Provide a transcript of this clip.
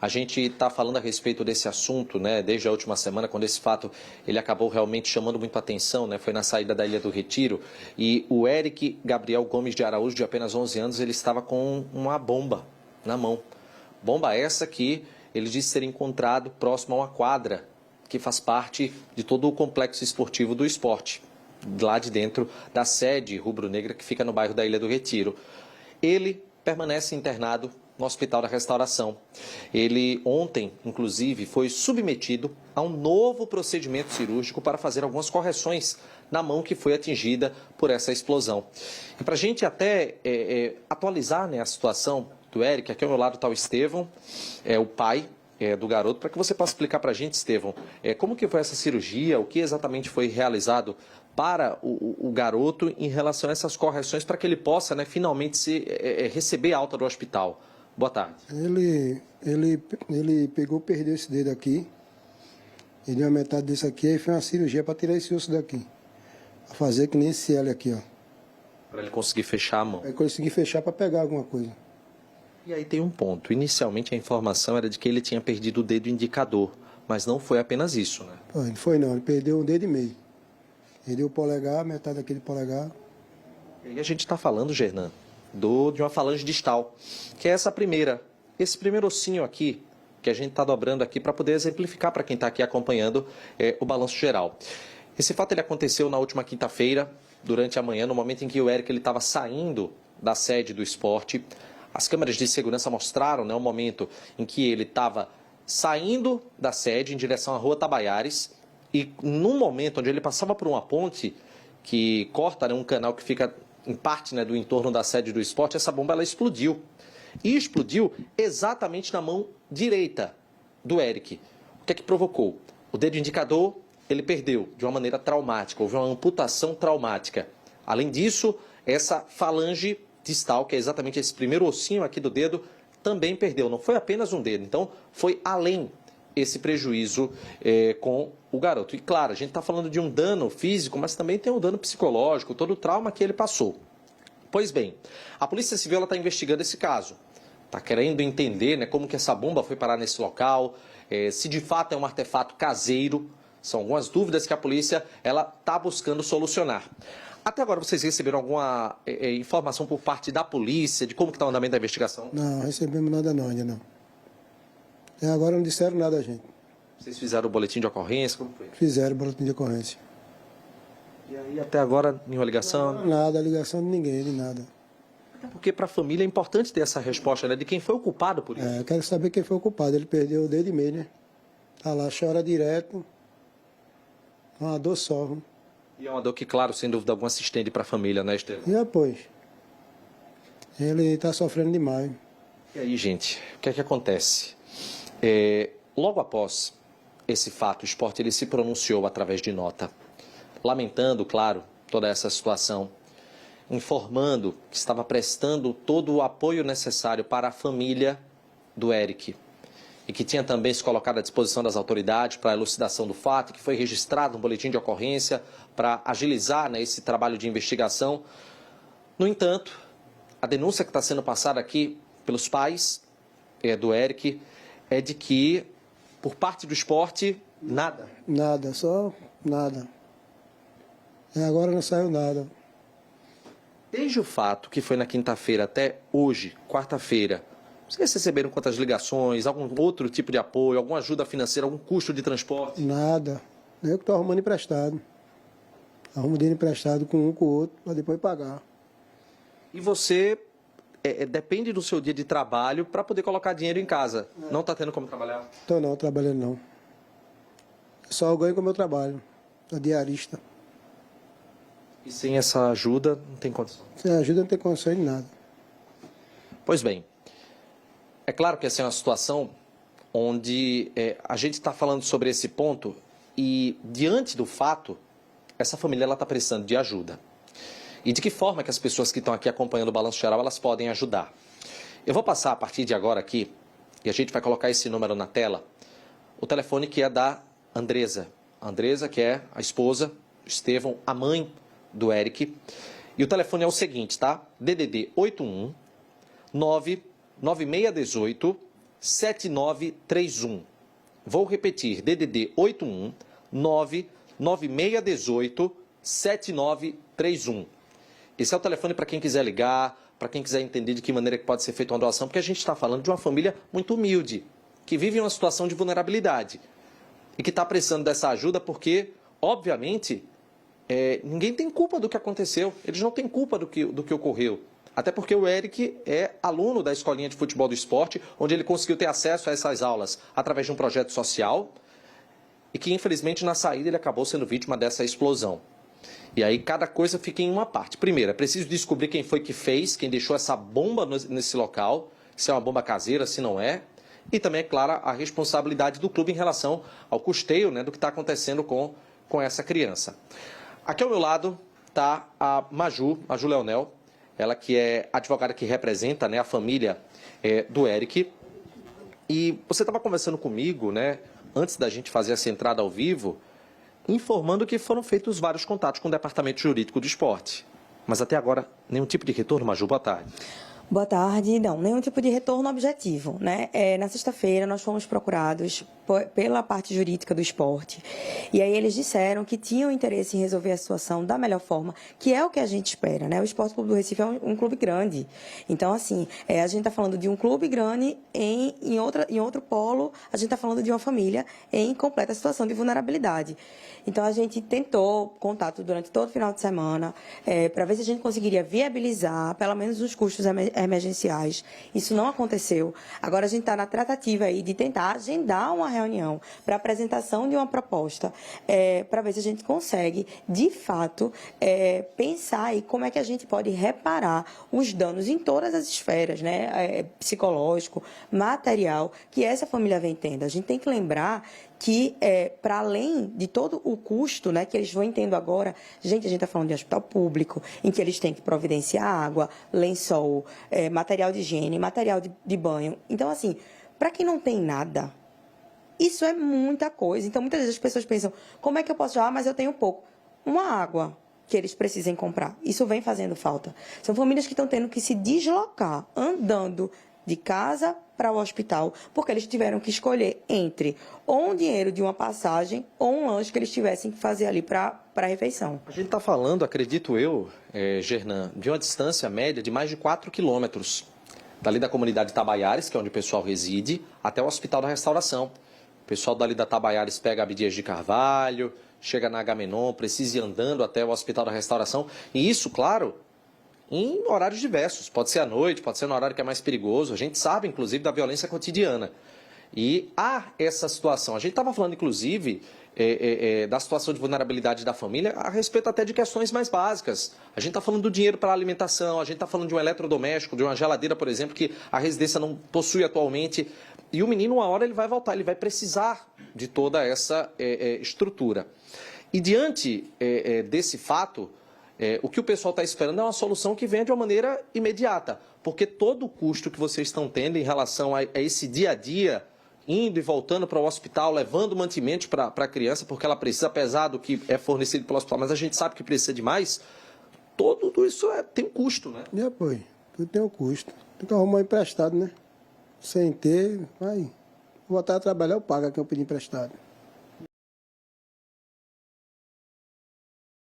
A gente está falando a respeito desse assunto, né, desde a última semana, quando esse fato ele acabou realmente chamando muito atenção, né, foi na saída da Ilha do Retiro, e o Eric Gabriel Gomes de Araújo, de apenas 11 anos, ele estava com uma bomba na mão. Bomba essa que ele disse ser encontrado próximo a uma quadra, que faz parte de todo o complexo esportivo do esporte, lá de dentro da sede rubro-negra que fica no bairro da Ilha do Retiro. Ele permanece internado no Hospital da Restauração. Ele ontem, inclusive, foi submetido a um novo procedimento cirúrgico para fazer algumas correções na mão que foi atingida por essa explosão. E para a gente até atualizar, né, a situação do Eric, aqui ao meu lado está o Estevão, o pai do garoto, para que você possa explicar para a gente, Estevão, como que foi essa cirurgia, o que exatamente foi realizado para o garoto em relação a essas correções, para que ele possa, né, finalmente receber alta do hospital. Boa tarde. Ele perdeu esse dedo aqui, ele deu a metade desse aqui, e fez uma cirurgia para tirar esse osso daqui. Para fazer que nem esse L aqui, ó. Para ele conseguir fechar a mão. Para conseguir fechar para pegar alguma coisa. E aí tem um ponto. Inicialmente a informação era de que ele tinha perdido o dedo indicador, mas não foi apenas isso, né? Não foi não, ele perdeu um dedo e meio. Ele deu o polegar, metade daquele polegar. E aí a gente está falando, Gernan, de uma falange distal, que é esse primeiro ossinho aqui, que a gente está dobrando aqui para poder exemplificar para quem está aqui acompanhando o balanço geral. Esse fato ele aconteceu na última quinta-feira, durante a manhã, no momento em que o Eric estava saindo da sede do esporte. As câmeras de segurança mostraram, né, o momento em que ele estava saindo da sede em direção à Rua Tabaiares e num momento onde ele passava por uma ponte que corta, né, um canal que fica em parte, né, do entorno da sede do esporte, essa bomba ela explodiu. E explodiu exatamente na mão direita do Eric. O que é que provocou? O dedo indicador ele perdeu de uma maneira traumática, houve uma amputação traumática. Além disso, essa falange distal, que é exatamente esse primeiro ossinho aqui do dedo, também perdeu. Não foi apenas um dedo, então foi além esse prejuízo com o garoto. E claro, a gente está falando de um dano físico, mas também tem um dano psicológico, todo o trauma que ele passou. Pois bem, a Polícia Civil está investigando esse caso. Está querendo entender, né, como que essa bomba foi parar nesse local, se de fato é um artefato caseiro. São algumas dúvidas que a polícia está buscando solucionar. Até agora vocês receberam alguma informação por parte da polícia de como que está o andamento da investigação? Não, recebemos nada não, ainda não. Até agora não disseram nada a gente. Vocês fizeram o boletim de ocorrência? Como foi? Fizeram o boletim de ocorrência. E aí até agora nenhuma ligação? Não, nada, ligação de ninguém, de nada. Até porque para a família é importante ter essa resposta, né, de quem foi o culpado por isso. Eu quero saber quem foi o culpado. Ele perdeu o dedo e meio, né? Tá lá, chora direto. Uma dor só. Viu? E é uma dor que, claro, sem dúvida alguma, se estende para a família, né, Estevão? E depois? Ele está sofrendo demais. E aí, gente, o que é que acontece? Logo após esse fato, o esporte ele se pronunciou através de nota, lamentando, claro, toda essa situação, informando que estava prestando todo o apoio necessário para a família do Eric e que tinha também se colocado à disposição das autoridades para a elucidação do fato, que foi registrado um boletim de ocorrência para agilizar, né, esse trabalho de investigação. No entanto, a denúncia que está sendo passada aqui pelos pais do Eric é de que, por parte do esporte, nada. Nada, só nada. E agora não saiu nada. Desde o fato que foi na quinta-feira até hoje, quarta-feira, vocês receberam quantas ligações, algum outro tipo de apoio, alguma ajuda financeira, algum custo de transporte? Nada. Eu que estou arrumando emprestado. Arrumo dinheiro emprestado com um com o outro para depois pagar. E você depende do seu dia de trabalho para poder colocar dinheiro em casa. Não está tendo como trabalhar? Estou não, trabalhando não. Só eu ganho com o meu trabalho. Sou diarista. E sem essa ajuda, não tem condição? Sem ajuda não tem condição de nada. Pois bem, é claro que essa é uma situação onde a gente está falando sobre esse ponto e, diante do fato, essa família está precisando de ajuda. E de que forma que as pessoas que estão aqui acompanhando o Balanço Geral, elas podem ajudar? Eu vou passar a partir de agora aqui, e a gente vai colocar esse número na tela, o telefone que é da Andresa. A Andresa, que é a esposa do Estevão, a mãe do Eric. E o telefone é o seguinte, tá? DDD 81 99618 7931. Vou repetir, DDD 81 99618 7931. Esse é o telefone para quem quiser ligar, para quem quiser entender de que maneira que pode ser feita uma doação, porque a gente está falando de uma família muito humilde, que vive em uma situação de vulnerabilidade e que está precisando dessa ajuda porque, obviamente, ninguém tem culpa do que aconteceu, eles não têm culpa do que ocorreu. Até porque o Eric é aluno da Escolinha de Futebol do Esporte, onde ele conseguiu ter acesso a essas aulas através de um projeto social e que, infelizmente, na saída ele acabou sendo vítima dessa explosão. E aí cada coisa fica em uma parte. Primeiro, é preciso descobrir quem foi que fez, quem deixou essa bomba nesse local, se é uma bomba caseira, se não é. E também, é claro, a responsabilidade do clube em relação ao custeio, né, do que está acontecendo com essa criança. Aqui ao meu lado está a Maju Leonel, ela que é advogada que representa, né, a família do Eric. E você estava conversando comigo, né, antes da gente fazer essa entrada ao vivo, informando que foram feitos vários contatos com o Departamento Jurídico do Esporte. Mas até agora, nenhum tipo de retorno. Maju, boa tarde. Boa tarde. Não, nenhum tipo de retorno objetivo, né? Na sexta-feira nós fomos procurados pela parte jurídica do esporte e aí eles disseram que tinham interesse em resolver a situação da melhor forma, que é o que a gente espera, né? O Esporte Clube do Recife é um clube grande. Então, assim, a gente está falando de um clube grande em outro polo, a gente está falando de uma família em completa situação de vulnerabilidade. Então, a gente tentou contato durante todo o final de semana para ver se a gente conseguiria viabilizar, pelo menos, os custos emergenciais. Isso não aconteceu. Agora, a gente está na tratativa aí de tentar agendar uma reunião para apresentação de uma proposta para ver se a gente consegue, de fato, pensar aí como é que a gente pode reparar os danos em todas as esferas, né? Psicológico, material, que essa família vem tendo. A gente tem que lembrar que, para além de todo o custo, né, que eles vão tendo agora, a gente está falando de hospital público, em que eles têm que providenciar água, lençol, material de higiene, material de banho. Então, assim, para quem não tem nada, isso é muita coisa. Então, muitas vezes as pessoas pensam, como é que eu posso falar, mas eu tenho pouco? Uma água que eles precisem comprar. Isso vem fazendo falta. São famílias que estão tendo que se deslocar, andando de casa para o hospital, porque eles tiveram que escolher entre ou um dinheiro de uma passagem ou um lanche que eles tivessem que fazer ali para a refeição. A gente está falando, acredito eu, Gernan, de uma distância média de mais de 4 quilômetros, dali da comunidade Tabaiares, que é onde o pessoal reside, até o Hospital da Restauração. O pessoal dali da Tabaiares pega Abdias de Carvalho, chega na Agamenon, precisa ir andando até o Hospital da Restauração. E isso, claro, em horários diversos. Pode ser à noite, pode ser no horário que é mais perigoso. A gente sabe, inclusive, da violência cotidiana. E há essa situação. A gente estava falando, inclusive, da situação de vulnerabilidade da família a respeito até de questões mais básicas. A gente está falando do dinheiro para a alimentação, a gente está falando de um eletrodoméstico, de uma geladeira, por exemplo, que a residência não possui atualmente. E o menino, uma hora, ele vai voltar, ele vai precisar de toda essa estrutura. E diante desse fato, o que o pessoal está esperando é uma solução que venha de uma maneira imediata, porque todo o custo que vocês estão tendo em relação a esse dia a dia, indo e voltando para o hospital, levando mantimentos para a criança, porque ela precisa, apesar do que é fornecido pelo hospital, mas a gente sabe que precisa de mais, tudo isso tem um custo, né? E apoio, tudo tem um custo. Tem que arrumar emprestado, né? Sem ter, vai. Voltar a trabalhar, eu pago aqui eu pedi emprestado.